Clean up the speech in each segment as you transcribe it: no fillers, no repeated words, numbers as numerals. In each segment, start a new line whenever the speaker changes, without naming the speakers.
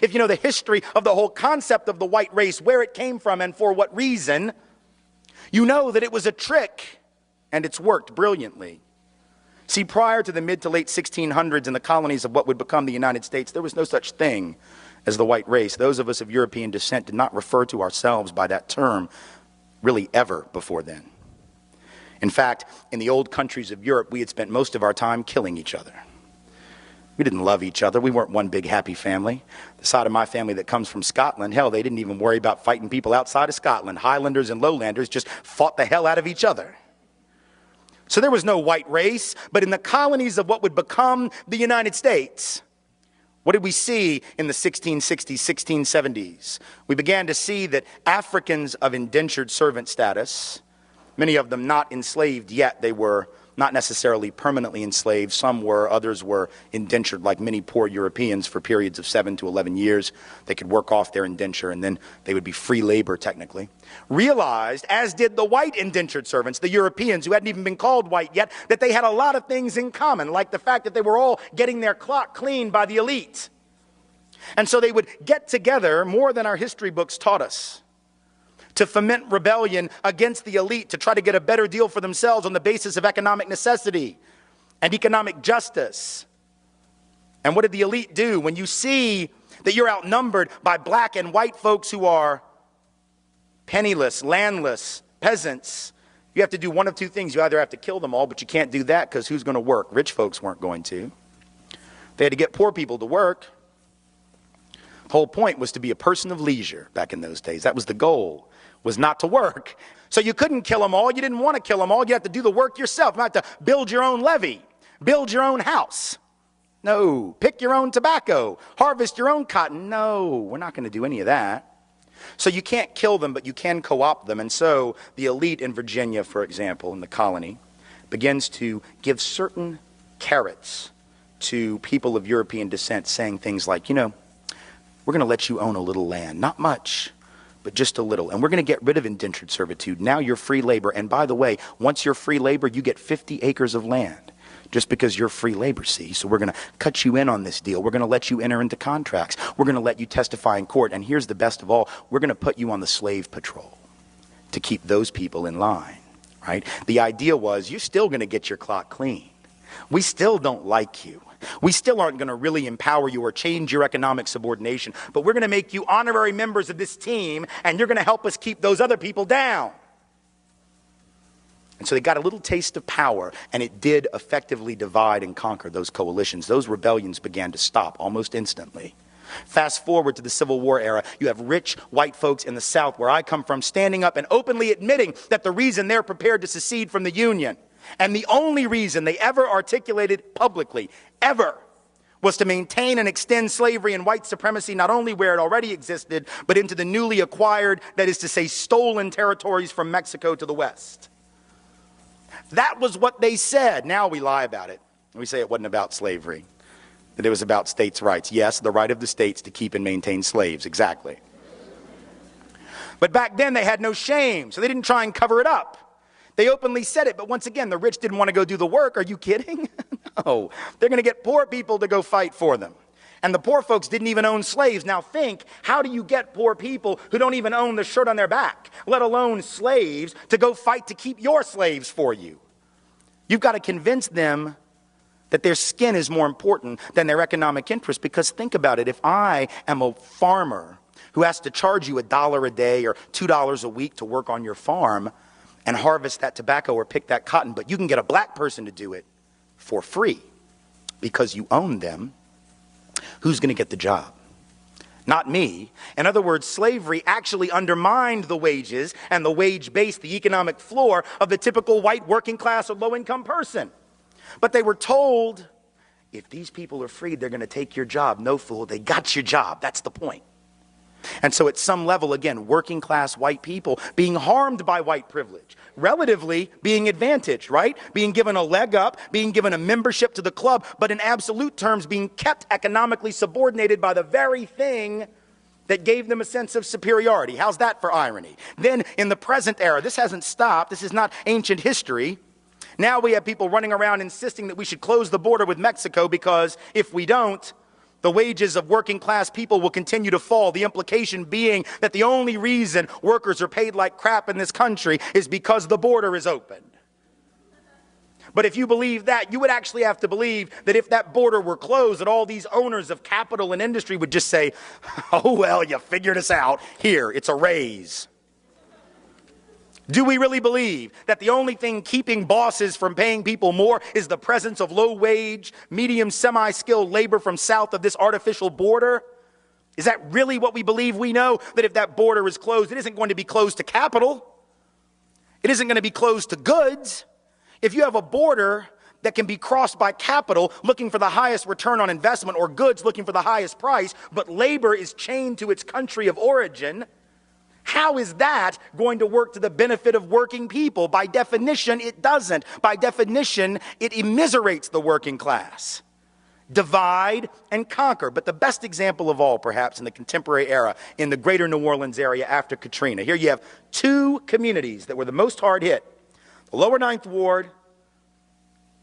if you know the history of the whole concept of the white race, where it came from and for what reason, you know that it was a trick and it's worked brilliantly. See, prior to the mid to late 1600s in the colonies of what would become the United States, there was no such thing as the white race. Those of us of European descent did not refer to ourselves by that term really ever before then. In fact, in the old countries of Europe, we had spent most of our time killing each other. We didn't love each other. We weren't one big happy family. The side of my family that comes from Scotland, hell, they didn't even worry about fighting people outside of Scotland. Highlanders and Lowlanders just fought the hell out of each other. So there was no white race, but in the colonies of what would become the United States, what did we see in the 1660s, 1670s? We began to see that Africans of indentured servant status, many of them not enslaved yet, they were not necessarily permanently enslaved. Some were, others were indentured like many poor Europeans for periods of 7 to 11 years. They could work off their indenture and then they would be free labor technically. Realized, as did the white indentured servants, the Europeans who hadn't even been called white yet, that they had a lot of things in common, like the fact that they were all getting their clock cleaned by the elite. And so they would get together more than our history books taught us, to foment rebellion against the elite, to try to get a better deal for themselves on the basis of economic necessity and economic justice. And what did the elite do? When you see that you're outnumbered by black and white folks who are penniless, landless, peasants, you have to do one of two things. You either have to kill them all, but you can't do that because who's going to work? Rich folks weren't going to. They had to get poor people to work. The whole point was to be a person of leisure back in those days. That was the goal, was not to work. So you couldn't kill them all. You didn't want to kill them all. You had to do the work yourself. You had to build your own levee, build your own house. No. Pick your own tobacco, harvest your own cotton. No, we're not going to do any of that. So you can't kill them, but you can co-opt them. And so the elite in Virginia, for example, in the colony, begins to give certain carrots to people of European descent, saying things like, you know, we're going to let you own a little land. Not much, but just a little. And we're going to get rid of indentured servitude. Now you're free labor. And by the way, once you're free labor, you get 50 acres of land just because you're free labor, see? So we're going to cut you in on this deal. We're going to let you enter into contracts. We're going to let you testify in court. And here's the best of all. We're going to put you on the slave patrol to keep those people in line, right? The idea was you're still going to get your clock clean. We still don't like you. We still aren't going to really empower you or change your economic subordination, but we're going to make you honorary members of this team, and you're going to help us keep those other people down. And so they got a little taste of power, and it did effectively divide and conquer those coalitions. Those rebellions began to stop almost instantly. Fast forward to the Civil War era, you have rich white folks in the South, where I come from, standing up and openly admitting that the reason they're prepared to secede from the Union, and the only reason they ever articulated publicly, ever, was to maintain and extend slavery and white supremacy not only where it already existed, but into the newly acquired, that is to say, stolen territories from Mexico to the west. That was what they said. Now we lie about it. We say it wasn't about slavery, that it was about states' rights. Yes, the right of the states to keep and maintain slaves, exactly. But back then they had no shame, so they didn't try and cover it up. They openly said it, but once again, the rich didn't want to go do the work. Are you kidding? No. They're going to get poor people to go fight for them. And the poor folks didn't even own slaves. Now think, how do you get poor people who don't even own the shirt on their back, let alone slaves, to go fight to keep your slaves for you? You've got to convince them that their skin is more important than their economic interest. Because think about it, if I am a farmer who has to charge you $1 a day or $2 a week to work on your farm and harvest that tobacco or pick that cotton, but you can get a black person to do it for free because you own them, who's going to get the job? Not me. In other words, slavery actually undermined the wages and the wage base, the economic floor of the typical white working class or low-income person. But they were told, if these people are freed, they're going to take your job. No, fool, they got your job. That's the point. And so at some level, again, working class white people being harmed by white privilege, relatively being advantaged, right? Being given a leg up, being given a membership to the club, but in absolute terms being kept economically subordinated by the very thing that gave them a sense of superiority. How's that for irony? Then in the present era, this hasn't stopped. This is not ancient history. Now we have people running around insisting that we should close the border with Mexico because if we don't, The wages of working class people will continue to fall. The implication being that the only reason workers are paid like crap in this country is because the border is open. But if you believe that, you would actually have to believe that if that border were closed, that all these owners of capital and industry would just say, oh, well, you figured us out. Here, it's a raise. Do we really believe that the only thing keeping bosses from paying people more is the presence of low-wage, medium, semi-skilled labor from south of this artificial border? Is that really what we believe? We know that if that border is closed, it isn't going to be closed to capital. It isn't going to be closed to goods. If you have a border that can be crossed by capital looking for the highest return on investment or goods looking for the highest price, but labor is chained to its country of origin, how is that going to work to the benefit of working people? By definition, it doesn't. By definition, it immiserates the working class. Divide and conquer. But the best example of all, perhaps, in the contemporary era, in the greater New Orleans area after Katrina. Here you have two communities that were the most hard hit. The lower Ninth Ward,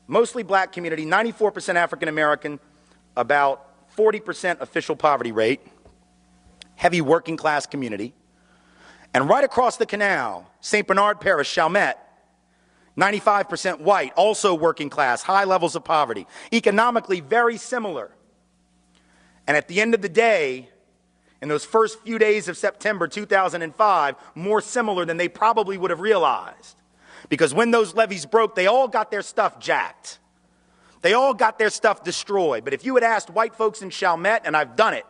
mostly black community, 94% African American, about 40% official poverty rate, heavy working class community. And right across the canal, St. Bernard Parish, Chalmette, 95% white, also working class, high levels of poverty, economically very similar. And at the end of the day, in those first few days of September 2005, more similar than they probably would have realized. Because when those levees broke, they all got their stuff jacked. They all got their stuff destroyed. But if you had asked white folks in Chalmette, and I've done it,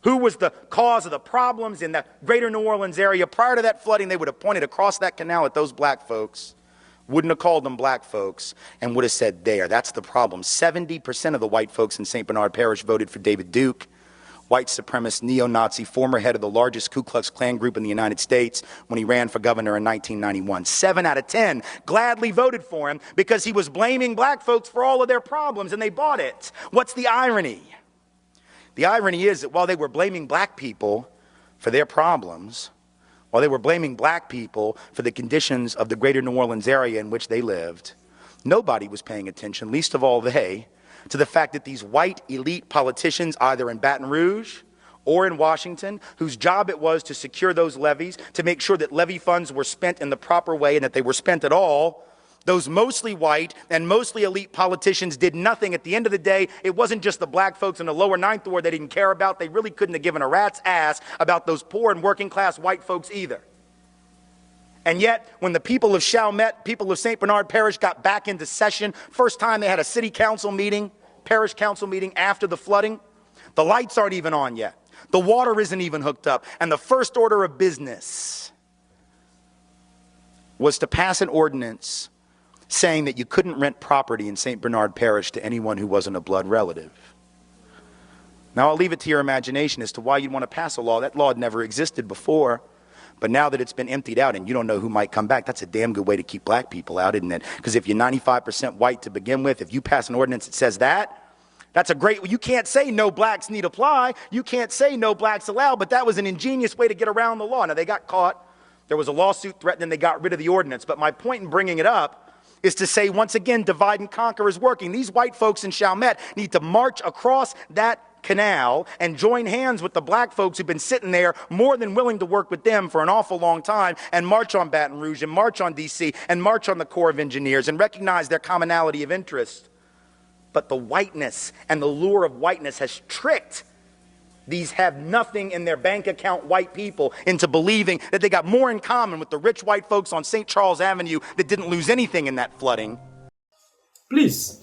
who was the cause of the problems in the greater New Orleans area prior to that flooding, they would have pointed across that canal at those black folks, wouldn't have called them black folks, and would have said, there, that's the problem. 70% of the white folks in St. Bernard Parish voted for David Duke, white supremacist, neo-Nazi, former head of the largest Ku Klux Klan group in the United States when he ran for governor in 1991. 7 out of 10 gladly voted for him because he was blaming black folks for all of their problems, and they bought it. What's the irony? The irony is that while they were blaming black people for their problems, while they were blaming black people for the conditions of the greater New Orleans area in which they lived, nobody was paying attention, least of all they, to the fact that these white elite politicians, either in Baton Rouge or in Washington, whose job it was to secure those levees, to make sure that levee funds were spent in the proper way and that they were spent at all, those mostly white and mostly elite politicians did nothing. At the end of the day, it wasn't just the black folks in the lower Ninth Ward they didn't care about. They really couldn't have given a rat's ass about those poor and working class white folks either. And yet, when the people of Chalmette, people of St. Bernard Parish got back into session, first time they had a city council meeting, parish council meeting after the flooding, the lights aren't even on yet. The water isn't even hooked up. And the first order of business was to pass an ordinance saying that you couldn't rent property in St. Bernard Parish to anyone who wasn't a blood relative. Now, I'll leave it to your imagination as to why you'd want to pass a law. That law had never existed before. But now that it's been emptied out and you don't know who might come back, that's a damn good way to keep black people out, isn't it? Because if you're 95% white to begin with, if you pass an ordinance that says that, that's a great, you can't say no blacks need apply. You can't say no blacks allowed, but that was an ingenious way to get around the law. Now, they got caught. There was a lawsuit threatened and they got rid of the ordinance. But my point in bringing it up is to say, once again, divide and conquer is working. These white folks in Chalmette need to march across that canal and join hands with the black folks who've been sitting there more than willing to work with them for an awful long time and march on Baton Rouge and march on D.C. and march on the Corps of Engineers and recognize their commonality of interest. But the whiteness and the lure of whiteness has tricked these have nothing in their bank account white people into believing that they got more in common with the rich white folks on St. Charles Avenue that didn't lose anything in that flooding.
Please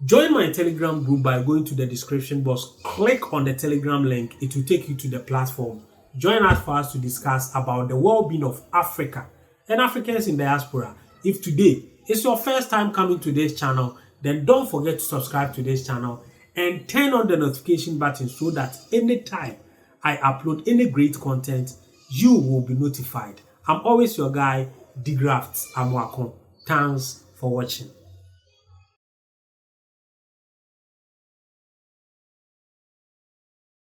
join my Telegram group by going to the description box. Click on the Telegram link. It will take you to the platform. Join us for us to discuss about the well-being of Africa and Africans in diaspora. If today is your first time coming to this channel, then don't forget to subscribe to this channel and turn on the notification button so that anytime I upload any great content, you will be notified. I'm always your guy, De-Graft Amoako. Thanks for watching.